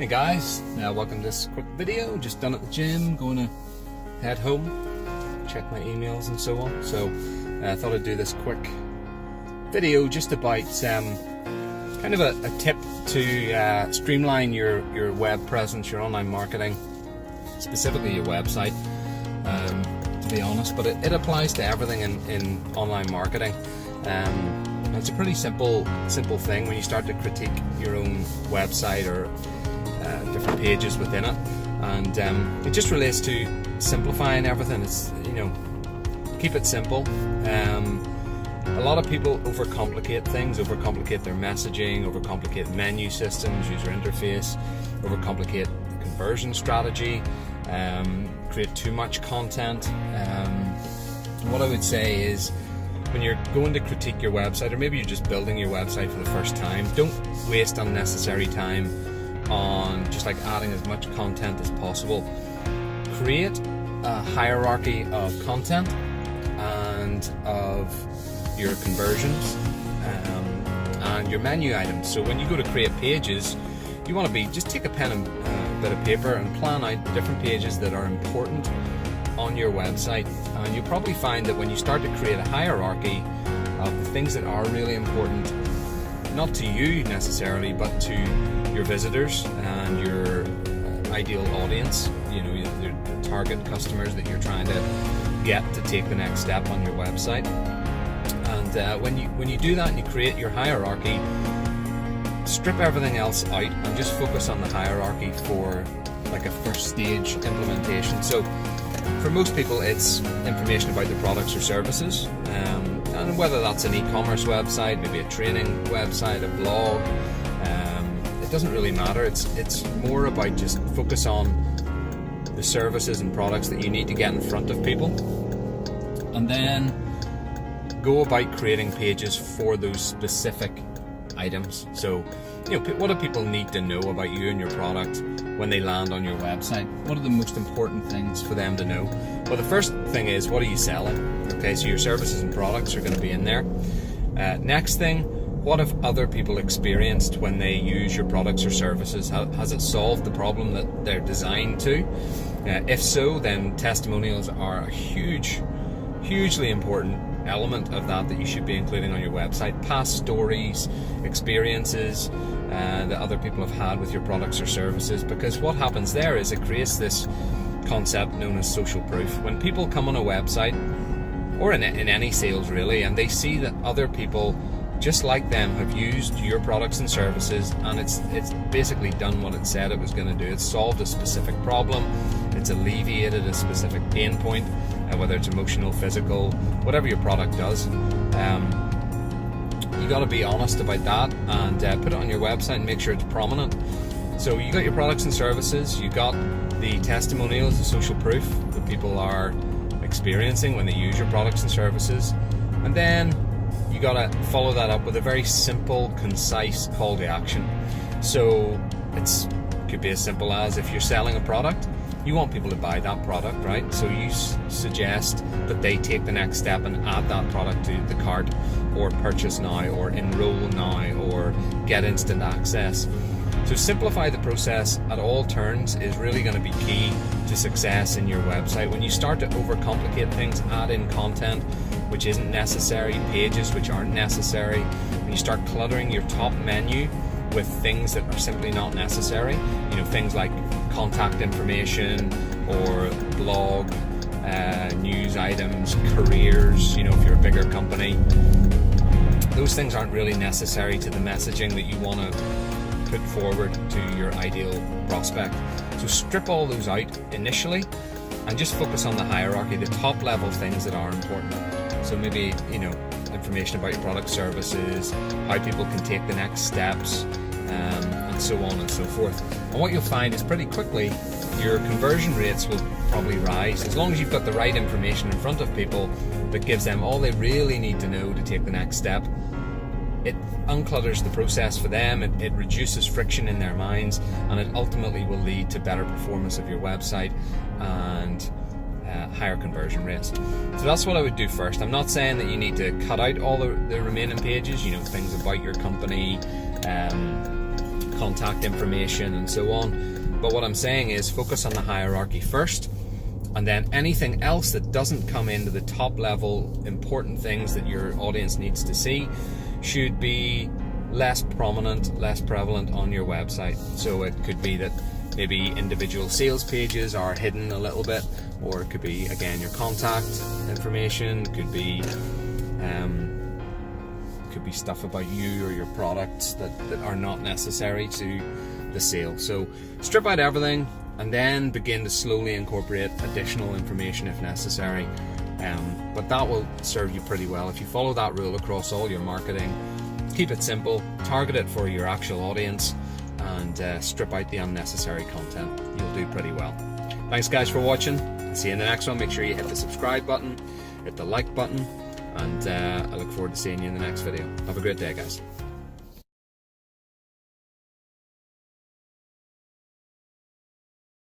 guys, welcome to this quick video. Just done at the gym, going to head home, check my emails and so on. So I thought I'd do this quick video just about kind of a tip to streamline your web presence, your online marketing, specifically your website, to be honest, but it applies to everything in online marketing. It's a pretty simple thing when you start to critique your own website or different pages within it, and it just relates to simplifying everything. It's, keep it simple. A lot of people overcomplicate things, overcomplicate their messaging, overcomplicate menu systems, user interface, overcomplicate the conversion strategy, create too much content. What I would say is, when you're going to critique your website, or maybe you're just building your website for the first time, don't waste unnecessary time on just like adding as much content as possible. Create a hierarchy of content and of your conversions and your menu items. So when you go to create pages, you want to just take a pen and a bit of paper and plan out different pages that are important on your website, and you'll probably find that when you start to create a hierarchy of the things that are really important, not to you necessarily, but to your visitors and your ideal audience, your target customers that you're trying to get to take the next step on your website. And when you do that and you create your hierarchy, strip everything else out and just focus on the hierarchy for like a first stage implementation. So for most people, it's information about their products or services, and whether that's an e-commerce website, maybe a training website, a blog, it doesn't really matter. It's more about just focus on the services and products that you need to get in front of people, and then go about creating pages for those specific items. So, what do people need to know about you and your product when they land on your website? What are the most important things for them to know? Well, the first thing is, what are you selling? Okay, so your services and products are going to be in there. Next thing, what have other people experienced when they use your products or services? Has it solved the problem that they're designed to? If so, then testimonials are a hugely important element of that you should be including on your website. Past stories, experiences that other people have had with your products or services, because what happens there is it creates this concept known as social proof. When people come on a website, or in any sales really, and they see that other people just like them have used your products and services, and it's basically done what it said it was going to do. It's solved a specific problem, it's alleviated a specific pain point, whether it's emotional, physical, whatever your product does. You got to be honest about that and put it on your website and make sure it's prominent. So you got your products and services, you got the testimonials, the social proof that people are experiencing when they use your products and services, and then you got to follow that up with a very simple, concise call to action. So it could be as simple as, if you're selling a product, you want people to buy that product, right? So you suggest that they take the next step and add that product to the cart, or purchase now, or enroll now, or get instant access. So simplify the process at all turns is really going to be key to success in your website. When you start to overcomplicate things, add in content which isn't necessary, pages which aren't necessary, when you start cluttering your top menu with things that are simply not necessary, things like contact information or blog, news items, careers, if you're a bigger company, those things aren't really necessary to the messaging that you want to put forward to your ideal prospect. So strip all those out initially and just focus on the hierarchy, the top level things that are important. So maybe, information about your product, services, how people can take the next steps, and so on and so forth. And what you'll find is pretty quickly your conversion rates will probably rise, as long as you've got the right information in front of people that gives them all they really need to know to take the next step. It unclutters the process for them, it reduces friction in their minds, and it ultimately will lead to better performance of your website and higher conversion rates. So that's what I would do first. I'm not saying that you need to cut out all the remaining pages, things about your company, contact information and so on. But what I'm saying is focus on the hierarchy first, and then anything else that doesn't come into the top level important things that your audience needs to see should be less prominent, less prevalent on your website. So it could be that maybe individual sales pages are hidden a little bit, or it could be, again, your contact information, could be stuff about you or your products that are not necessary to the sale. So strip out everything and then begin to slowly incorporate additional information if necessary. But that will serve you pretty well if you follow that rule across all your marketing. Keep it simple, target it for your actual audience, and strip out the unnecessary content. You'll do pretty well. Thanks guys for watching. See you in the next one. Make sure you hit the subscribe button, hit the like button, and I look forward to seeing you in the next video. Have a great day, guys.